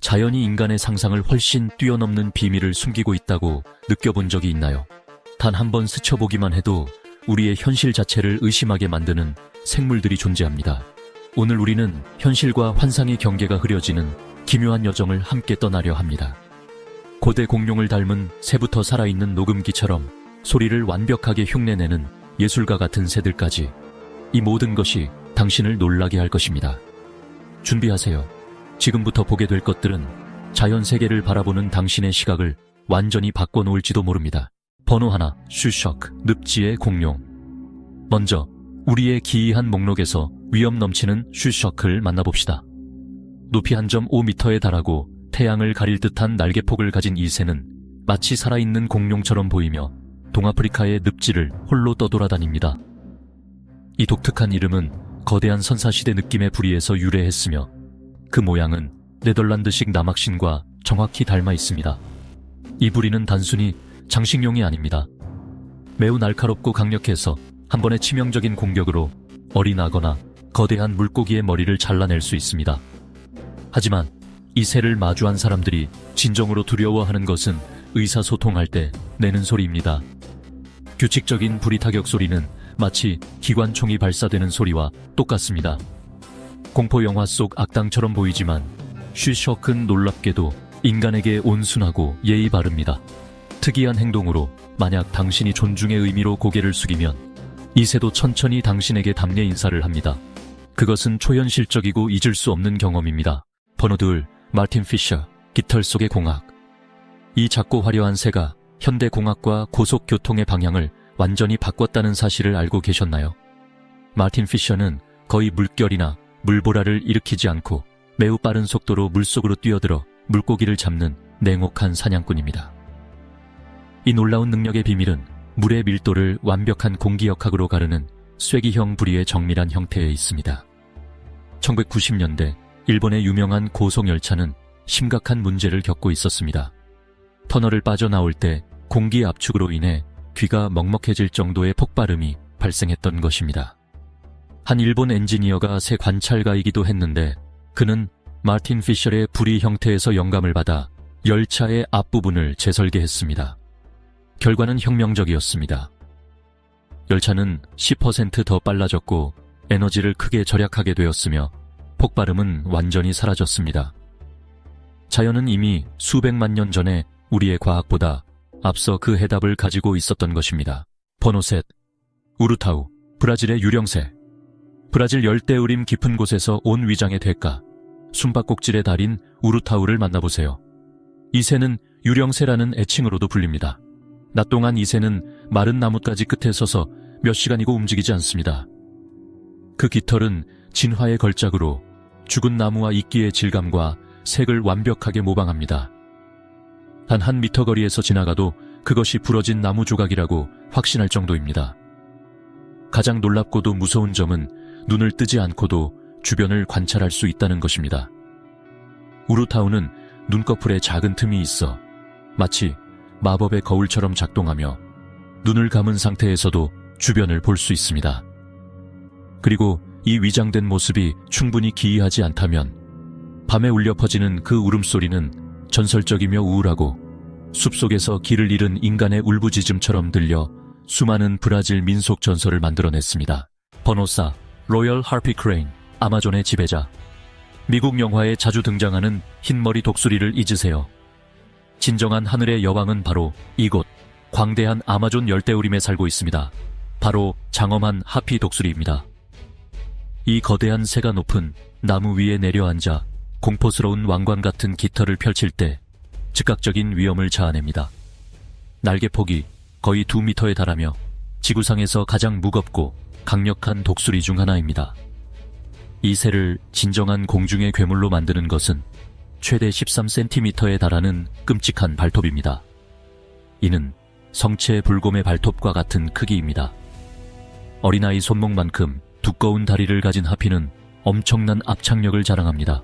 자연이 인간의 상상을 훨씬 뛰어넘는 비밀을 숨기고 있다고 느껴본 적이 있나요? 단 한 번 스쳐보기만 해도 우리의 현실 자체를 의심하게 만드는 생물들이 존재합니다. 오늘 우리는 현실과 환상의 경계가 흐려지는 기묘한 여정을 함께 떠나려 합니다. 고대 공룡을 닮은 새부터 살아있는 녹음기처럼 소리를 완벽하게 흉내내는 예술가 같은 새들까지, 이 모든 것이 당신을 놀라게 할 것입니다. 준비하세요. 지금부터 보게 될 것들은 자연 세계를 바라보는 당신의 시각을 완전히 바꿔놓을지도 모릅니다. 번호 하나, 슈셔크, 늪지의 공룡. 먼저 우리의 기이한 목록에서 위험 넘치는 슈셔크를 만나봅시다. 높이 한 점 5m에 달하고 태양을 가릴 듯한 날개폭을 가진 이 새는 마치 살아있는 공룡처럼 보이며 동아프리카의 늪지를 홀로 떠돌아다닙니다. 이 독특한 이름은 거대한 선사시대 느낌의 부리에서 유래했으며 그 모양은 네덜란드식 남악신과 정확히 닮아 있습니다. 이 부리는 단순히 장식용이 아닙니다. 매우 날카롭고 강력해서 한 번의 치명적인 공격으로 어린아거나 거대한 물고기의 머리를 잘라낼 수 있습니다. 하지만 이 새를 마주한 사람들이 진정으로 두려워하는 것은 의사소통할 때 내는 소리입니다. 규칙적인 부리 타격 소리는 마치 기관총이 발사되는 소리와 똑같습니다. 공포 영화 속 악당처럼 보이지만 슈셔크는 놀랍게도 인간에게 온순하고 예의 바릅니다. 특이한 행동으로 만약 당신이 존중의 의미로 고개를 숙이면 이 새도 천천히 당신에게 답례 인사를 합니다. 그것은 초현실적이고 잊을 수 없는 경험입니다. 번호 2, 마틴 피셔, 깃털 속의 공학. 이 작고 화려한 새가 현대 공학과 고속교통의 방향을 완전히 바꿨다는 사실을 알고 계셨나요? 마틴 피셔는 거의 물결이나 물보라를 일으키지 않고 매우 빠른 속도로 물속으로 뛰어들어 물고기를 잡는 냉혹한 사냥꾼입니다. 이 놀라운 능력의 비밀은 물의 밀도를 완벽한 공기역학으로 가르는 쐐기형 부리의 정밀한 형태에 있습니다. 1990년대 일본의 유명한 고속열차는 심각한 문제를 겪고 있었습니다. 터널을 빠져나올 때 공기 압축으로 인해 귀가 먹먹해질 정도의 폭발음이 발생했던 것입니다. 한 일본 엔지니어가 새 관찰가이기도 했는데 그는 마틴 피셔의 부리 형태에서 영감을 받아 열차의 앞부분을 재설계했습니다. 결과는 혁명적이었습니다. 열차는 10% 더 빨라졌고 에너지를 크게 절약하게 되었으며 폭발음은 완전히 사라졌습니다. 자연은 이미 수백만 년 전에 우리의 과학보다 앞서 그 해답을 가지고 있었던 것입니다. 번호 셋, 우루타우, 브라질의 유령새. 브라질 열대우림 깊은 곳에서 온 위장의 대가, 숨바꼭질의 달인 우루타우를 만나보세요. 이 새는 유령새라는 애칭으로도 불립니다. 낮 동안 이 새는 마른 나뭇가지 끝에 서서 몇 시간이고 움직이지 않습니다. 그 깃털은 진화의 걸작으로 죽은 나무와 이끼의 질감과 색을 완벽하게 모방합니다. 단 한 미터 거리에서 지나가도 그것이 부러진 나무 조각이라고 확신할 정도입니다. 가장 놀랍고도 무서운 점은 눈을 뜨지 않고도 주변을 관찰할 수 있다는 것입니다. 우루타우는 눈꺼풀에 작은 틈이 있어 마치 마법의 거울처럼 작동하며 눈을 감은 상태에서도 주변을 볼 수 있습니다. 그리고 이 위장된 모습이 충분히 기이하지 않다면 밤에 울려 퍼지는 그 울음소리는 전설적이며 우울하고 숲속에서 길을 잃은 인간의 울부짖음처럼 들려 수많은 브라질 민속 전설을 만들어냈습니다. 번호 4, 로열 하피 크레인, 아마존의 지배자. 미국 영화에 자주 등장하는 흰머리 독수리를 잊으세요. 진정한 하늘의 여왕은 바로 이곳 광대한 아마존 열대우림에 살고 있습니다. 바로 장엄한 하피 독수리입니다. 이 거대한 새가 높은 나무 위에 내려앉아 공포스러운 왕관 같은 깃털을 펼칠 때 즉각적인 위험을 자아냅니다. 날개폭이 거의 2m에 달하며 지구상에서 가장 무겁고 강력한 독수리 중 하나입니다. 이 새를 진정한 공중의 괴물로 만드는 것은 최대 13cm에 달하는 끔찍한 발톱입니다. 이는 성체 불곰의 발톱과 같은 크기입니다. 어린아이 손목만큼 두꺼운 다리를 가진 하피는 엄청난 압착력을 자랑합니다.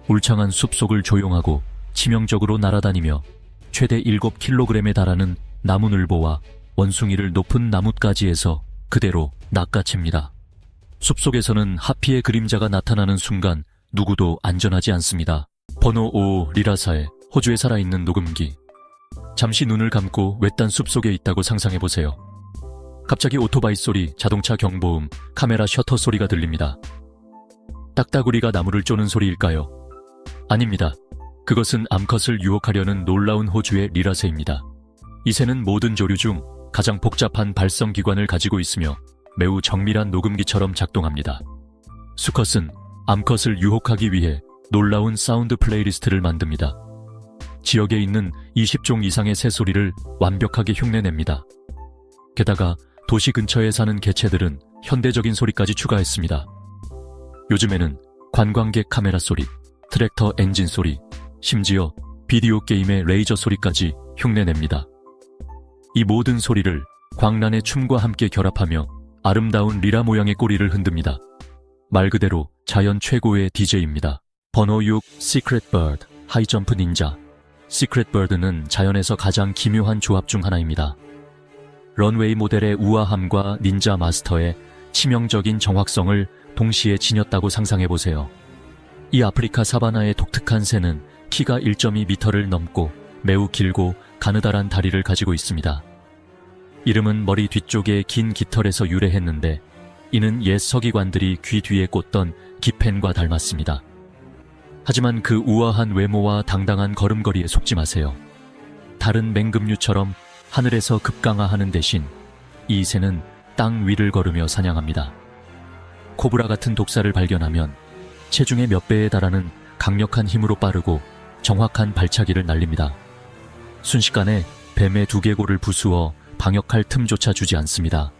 울창한 숲속을 조용하고 치명적으로 날아다니며 최대 7kg에 달하는 나무늘보와 원숭이를 높은 나뭇가지에서 그대로 낚아챕니다. 숲속에서는 하피의 그림자가 나타나는 순간 누구도 안전하지 않습니다. 번호 5 리라사의 호주에 살아있는 녹음기. 잠시 눈을 감고 외딴 숲속에 있다고 상상해보세요. 갑자기 오토바이 소리, 자동차 경보음, 카메라 셔터 소리가 들립니다. 딱따구리가 나무를 쪼는 소리일까요? 아닙니다. 그것은 암컷을 유혹하려는 놀라운 호주의 리라새입니다. 이 새는 모든 조류 중 가장 복잡한 발성기관을 가지고 있으며 매우 정밀한 녹음기처럼 작동합니다. 수컷은 암컷을 유혹하기 위해 놀라운 사운드 플레이리스트를 만듭니다. 지역에 있는 20종 이상의 새소리를 완벽하게 흉내냅니다. 게다가 도시 근처에 사는 개체들은 현대적인 소리까지 추가했습니다. 요즘에는 관광객 카메라 소리, 트랙터 엔진 소리, 심지어 비디오 게임의 레이저 소리까지 흉내냅니다. 이 모든 소리를 광란의 춤과 함께 결합하며 아름다운 리라 모양의 꼬리를 흔듭니다. 말 그대로 자연 최고의 DJ입니다. 번호 6 시크릿 버드, 하이점프 닌자. 시크릿 버드는 자연에서 가장 기묘한 조합 중 하나입니다. 런웨이 모델의 우아함과 닌자 마스터의 치명적인 정확성을 동시에 지녔다고 상상해보세요. 이 아프리카 사바나의 독특한 새는 키가 1.2m를 넘고 매우 길고 가느다란 다리를 가지고 있습니다. 이름은 머리 뒤쪽의 긴 깃털에서 유래했는데 이는 옛 서기관들이 귀 뒤에 꽂던 기펜과 닮았습니다. 하지만 그 우아한 외모와 당당한 걸음걸이에 속지 마세요. 다른 맹금류처럼 하늘에서 급강하하는 대신 이 새는 땅 위를 걸으며 사냥합니다. 코브라 같은 독사를 발견하면 체중의 몇 배에 달하는 강력한 힘으로 빠르고 정확한 발차기를 날립니다. 순식간에 뱀의 두개골을 부수어 방역할 틈조차 주지 않습니다.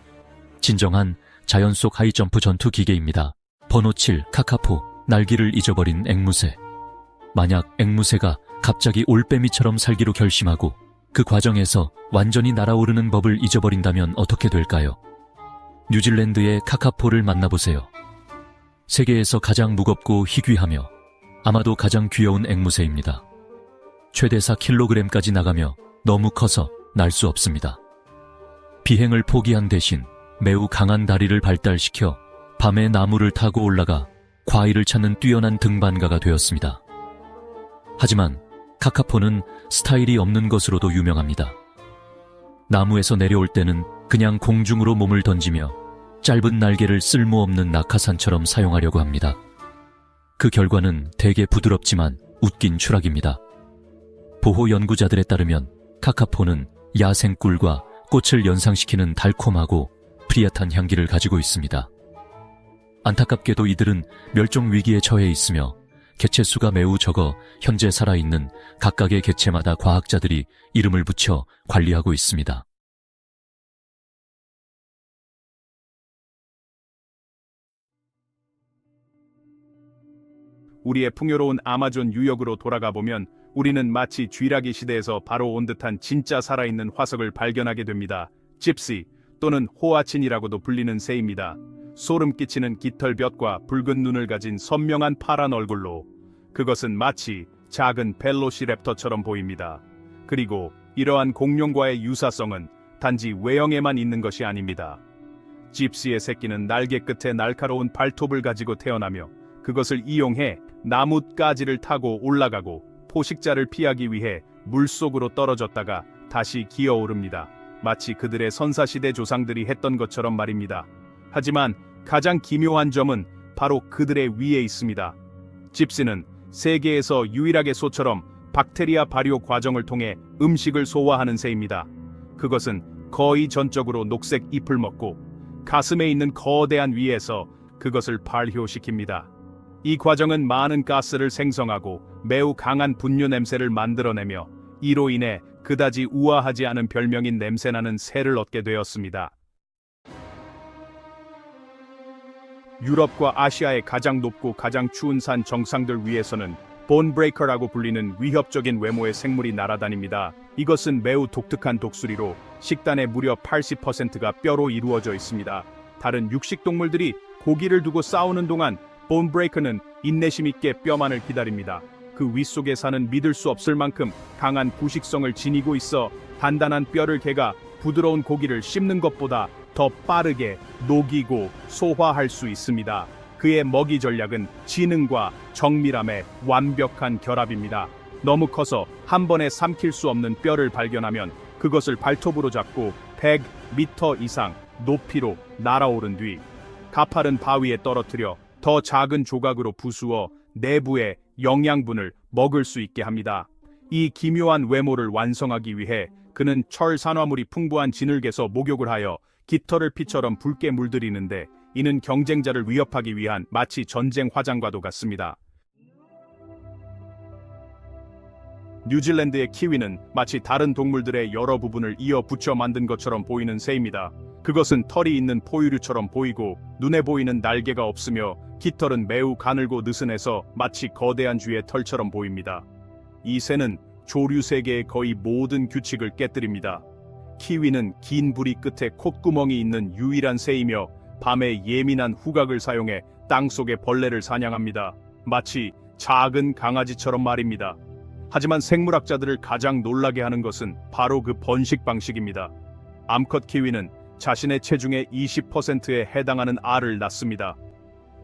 진정한 자연 속 하이점프 전투 기계입니다. 번호 7 카카포, 날기를 잊어버린 앵무새. 만약 앵무새가 갑자기 올빼미처럼 살기로 결심하고 그 과정에서 완전히 날아오르는 법을 잊어버린다면 어떻게 될까요? 뉴질랜드의 카카포를 만나보세요. 세계에서 가장 무겁고 희귀하며 아마도 가장 귀여운 앵무새입니다. 최대 4kg까지 나가며 너무 커서 날 수 없습니다. 비행을 포기한 대신 매우 강한 다리를 발달시켜 밤에 나무를 타고 올라가 과일을 찾는 뛰어난 등반가가 되었습니다. 하지만 카카포는 스타일이 없는 것으로도 유명합니다. 나무에서 내려올 때는 그냥 공중으로 몸을 던지며 짧은 날개를 쓸모없는 낙하산처럼 사용하려고 합니다. 그 결과는 되게 부드럽지만 웃긴 추락입니다. 보호 연구자들에 따르면 카카포는 야생꿀과 꽃을 연상시키는 달콤하고 프리얏한 향기를 가지고 있습니다. 안타깝게도 이들은 멸종 위기에 처해 있으며 개체 수가 매우 적어 현재 살아있는 각각의 개체마다 과학자들이 이름을 붙여 관리하고 있습니다. 우리의 풍요로운 아마존 유역으로 돌아가 보면 우리는 마치 쥐라기 시대에서 바로 온 듯한 진짜 살아있는 화석을 발견하게 됩니다. 집시 또는 호아친이라고도 불리는 새입니다. 소름 끼치는 깃털볕과 붉은 눈을 가진 선명한 파란 얼굴로 그것은 마치 작은 벨로시랩터처럼 보입니다. 그리고 이러한 공룡과의 유사성은 단지 외형에만 있는 것이 아닙니다. 집시의 새끼는 날개 끝에 날카로운 발톱을 가지고 태어나며 그것을 이용해 나뭇가지를 타고 올라가고 포식자를 피하기 위해 물속으로 떨어졌다가 다시 기어오릅니다. 마치 그들의 선사시대 조상들이 했던 것처럼 말입니다. 하지만 가장 기묘한 점은 바로 그들의 위에 있습니다. 집시는 세계에서 유일하게 소처럼 박테리아 발효 과정을 통해 음식을 소화하는 새입니다. 그것은 거의 전적으로 녹색 잎을 먹고 가슴에 있는 거대한 위에서 그것을 발효시킵니다. 이 과정은 많은 가스를 생성하고 매우 강한 분유 냄새를 만들어내며 이로 인해 그다지 우아하지 않은 별명인 냄새나는 새를 얻게 되었습니다. 유럽과 아시아의 가장 높고 가장 추운 산 정상들 위에서는 본브레이커라고 불리는 위협적인 외모의 생물이 날아다닙니다. 이것은 매우 독특한 독수리로 식단의 무려 80%가 뼈로 이루어져 있습니다. 다른 육식동물들이 고기를 두고 싸우는 동안 본브레이커는 인내심 있게 뼈만을 기다립니다. 그 윗속에 사는 믿을 수 없을 만큼 강한 부식성을 지니고 있어 단단한 뼈를 개가 부드러운 고기를 씹는 것보다 더 빠르게 녹이고 소화할 수 있습니다. 그의 먹이 전략은 지능과 정밀함의 완벽한 결합입니다. 너무 커서 한 번에 삼킬 수 없는 뼈를 발견하면 그것을 발톱으로 잡고 100m 이상 높이로 날아오른 뒤 가파른 바위에 떨어뜨려 더 작은 조각으로 부수어 내부의 영양분을 먹을 수 있게 합니다. 이 기묘한 외모를 완성하기 위해 그는 철 산화물이 풍부한 진흙에서 목욕을 하여 깃털을 피처럼 붉게 물들이는데 이는 경쟁자를 위협하기 위한 마치 전쟁 화장과도 같습니다. 뉴질랜드의 키위는 마치 다른 동물들의 여러 부분을 이어 붙여 만든 것처럼 보이는 새입니다. 그것은 털이 있는 포유류처럼 보이고 눈에 보이는 날개가 없으며 깃털은 매우 가늘고 느슨해서 마치 거대한 쥐의 털처럼 보입니다. 이 새는 조류 세계의 거의 모든 규칙을 깨뜨립니다. 키위는 긴 부리 끝에 콧구멍이 있는 유일한 새이며 밤에 예민한 후각을 사용해 땅속의 벌레를 사냥합니다. 마치 작은 강아지처럼 말입니다. 하지만 생물학자들을 가장 놀라게 하는 것은 바로 그 번식 방식입니다. 암컷 키위는 자신의 체중의 20%에 해당하는 알을 낳습니다.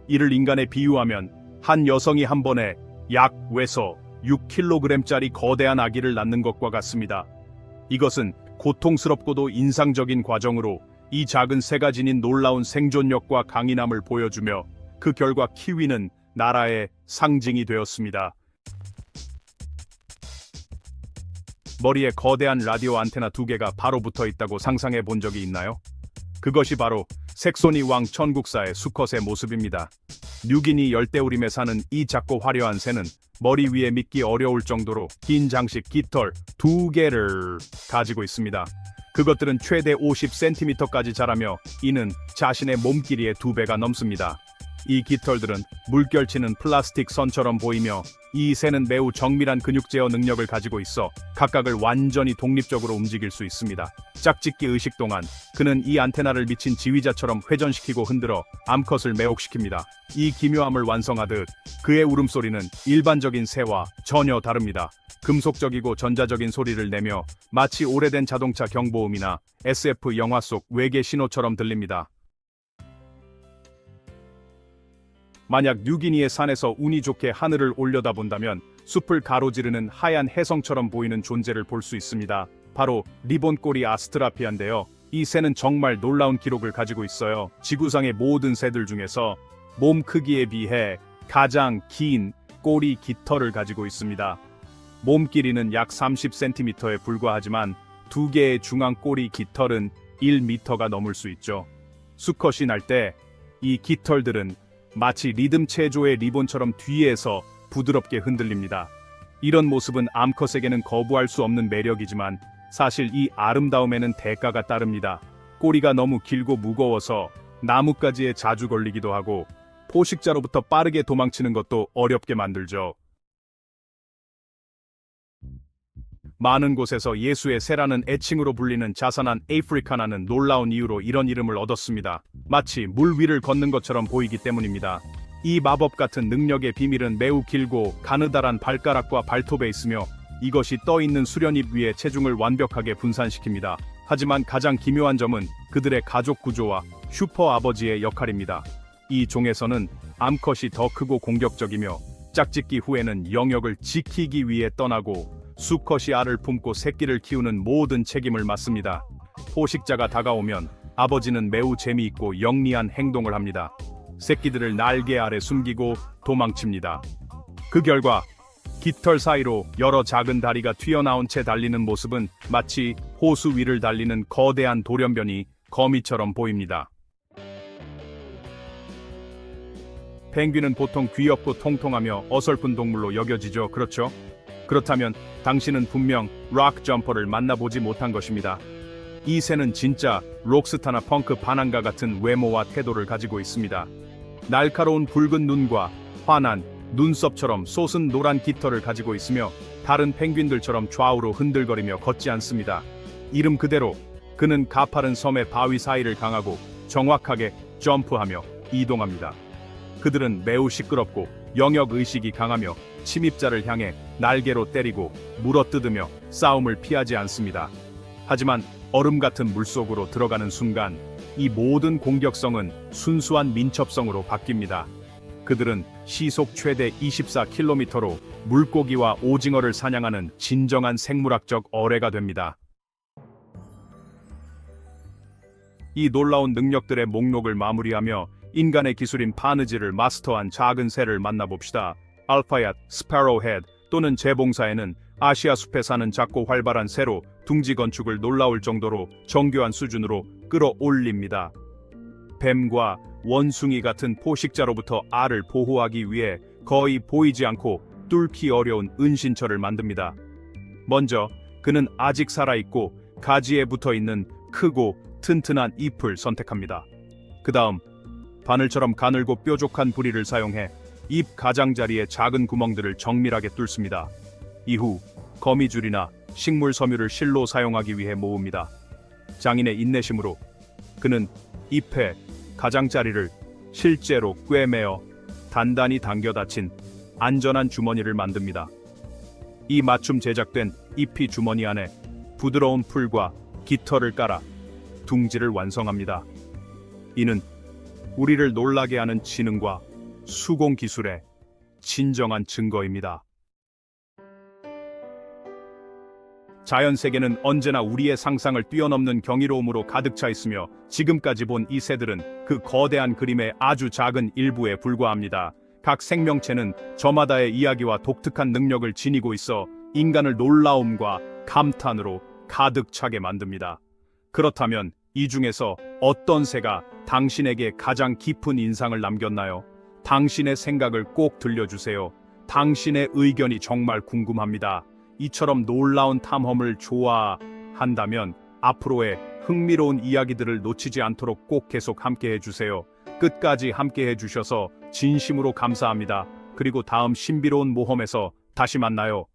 이를 인간에 비유하면 한 여성이 한 번에 약 외서 6kg짜리 거대한 아기를 낳는 것과 같습니다. 이것은 고통스럽고도 인상적인 과정으로 이 작은 새가 지닌 놀라운 생존력과 강인함을 보여주며 그 결과 키위는 나라의 상징이 되었습니다. 머리에 거대한 라디오 안테나 2개가 바로 붙어 있다고 상상해 본 적이 있나요? 그것이 바로 색소니 왕 천국사의 수컷의 모습입니다. 뉴기니 열대우림에 사는 이 작고 화려한 새는 머리 위에 믿기 어려울 정도로 긴 장식 깃털 2개를 가지고 있습니다. 그것들은 최대 50cm까지 자라며 이는 자신의 몸 길이의 2배가 넘습니다. 이 깃털들은 물결치는 플라스틱 선처럼 보이며 이 새는 매우 정밀한 근육 제어 능력을 가지고 있어 각각을 완전히 독립적으로 움직일 수 있습니다. 짝짓기 의식 동안 그는 이 안테나를 미친 지휘자처럼 회전시키고 흔들어 암컷을 매혹시킵니다. 이 기묘함을 완성하듯 그의 울음소리는 일반적인 새와 전혀 다릅니다. 금속적이고 전자적인 소리를 내며 마치 오래된 자동차 경보음이나 SF 영화 속 외계 신호처럼 들립니다. 만약 뉴기니의 산에서 운이 좋게 하늘을 올려다본다면 숲을 가로지르는 하얀 혜성처럼 보이는 존재를 볼 수 있습니다. 바로 리본꼬리 아스트라피아인데요. 이 새는 정말 놀라운 기록을 가지고 있어요. 지구상의 모든 새들 중에서 몸 크기에 비해 가장 긴 꼬리 깃털을 가지고 있습니다. 몸 길이는 약 30cm에 불과하지만 2개의 중앙 꼬리 깃털은 1m가 넘을 수 있죠. 수컷이 날 때 이 깃털들은 마치 리듬 체조의 리본처럼 뒤에서 부드럽게 흔들립니다. 이런 모습은 암컷에게는 거부할 수 없는 매력이지만 사실 이 아름다움에는 대가가 따릅니다. 꼬리가 너무 길고 무거워서 나뭇가지에 자주 걸리기도 하고 포식자로부터 빠르게 도망치는 것도 어렵게 만들죠. 많은 곳에서 예수의 새라는 애칭으로 불리는 자선한 아프리카나는 놀라운 이유로 이런 이름을 얻었습니다. 마치 물 위를 걷는 것처럼 보이기 때문입니다. 이 마법 같은 능력의 비밀은 매우 길고 가느다란 발가락과 발톱에 있으며 이것이 떠있는 수련잎 위에 체중을 완벽하게 분산시킵니다. 하지만 가장 기묘한 점은 그들의 가족 구조와 슈퍼 아버지의 역할입니다. 이 종에서는 암컷이 더 크고 공격적이며 짝짓기 후에는 영역을 지키기 위해 떠나고 수컷이 알을 품고 새끼를 키우는 모든 책임을 맡습니다. 포식자가 다가오면 아버지는 매우 재미있고 영리한 행동을 합니다. 새끼들을 날개 아래 숨기고 도망칩니다. 그 결과 깃털 사이로 여러 작은 다리가 튀어나온 채 달리는 모습은 마치 호수 위를 달리는 거대한 돌연변이 거미처럼 보입니다. 펭귄은 보통 귀엽고 통통하며 어설픈 동물로 여겨지죠. 그렇죠? 그렇다면 당신은 분명 록 점퍼를 만나보지 못한 것입니다. 이 새는 진짜 록스타나 펑크 반항가 같은 외모와 태도를 가지고 있습니다. 날카로운 붉은 눈과 환한 눈썹처럼 솟은 노란 깃털을 가지고 있으며 다른 펭귄들처럼 좌우로 흔들거리며 걷지 않습니다. 이름 그대로 그는 가파른 섬의 바위 사이를 강하고 정확하게 점프하며 이동합니다. 그들은 매우 시끄럽고 영역의식이 강하며 침입자를 향해 날개로 때리고 물어뜯으며 싸움을 피하지 않습니다. 하지만 얼음 같은 물속으로 들어가는 순간 이 모든 공격성은 순수한 민첩성으로 바뀝니다. 그들은 시속 최대 24km로 물고기와 오징어를 사냥하는 진정한 생물학적 어뢰가 됩니다. 이 놀라운 능력들의 목록을 마무리하며 인간의 기술인 바느질을 마스터한 작은 새를 만나봅시다. 알파얏, 스파로우헤드 또는 재봉사에는 아시아 숲에 사는 작고 활발한 새로 둥지 건축을 놀라울 정도로 정교한 수준으로 끌어올립니다. 뱀과 원숭이 같은 포식자로부터 알을 보호하기 위해 거의 보이지 않고 뚫기 어려운 은신처를 만듭니다. 먼저 그는 아직 살아있고 가지에 붙어있는 크고 튼튼한 잎을 선택합니다. 그 다음 바늘처럼 가늘고 뾰족한 부리를 사용해 잎 가장자리의 작은 구멍들을 정밀하게 뚫습니다. 이후 거미줄이나 식물 섬유를 실로 사용하기 위해 모읍니다. 장인의 인내심으로 그는 잎의 가장자리를 실제로 꿰매어 단단히 당겨 닫힌 안전한 주머니를 만듭니다. 이 맞춤 제작된 잎이 주머니 안에 부드러운 풀과 깃털을 깔아 둥지를 완성합니다. 이는 우리를 놀라게 하는 지능과 수공 기술의 진정한 증거입니다. 자연 세계는 언제나 우리의 상상을 뛰어넘는 경이로움으로 가득 차 있으며 지금까지 본 이 새들은 그 거대한 그림의 아주 작은 일부에 불과합니다. 각 생명체는 저마다의 이야기와 독특한 능력을 지니고 있어 인간을 놀라움과 감탄으로 가득 차게 만듭니다. 그렇다면 이 중에서 어떤 새가 당신에게 가장 깊은 인상을 남겼나요? 당신의 생각을 꼭 들려주세요. 당신의 의견이 정말 궁금합니다. 이처럼 놀라운 탐험을 좋아한다면 앞으로의 흥미로운 이야기들을 놓치지 않도록 꼭 계속 함께 해주세요. 끝까지 함께 해주셔서 진심으로 감사합니다. 그리고 다음 신비로운 모험에서 다시 만나요.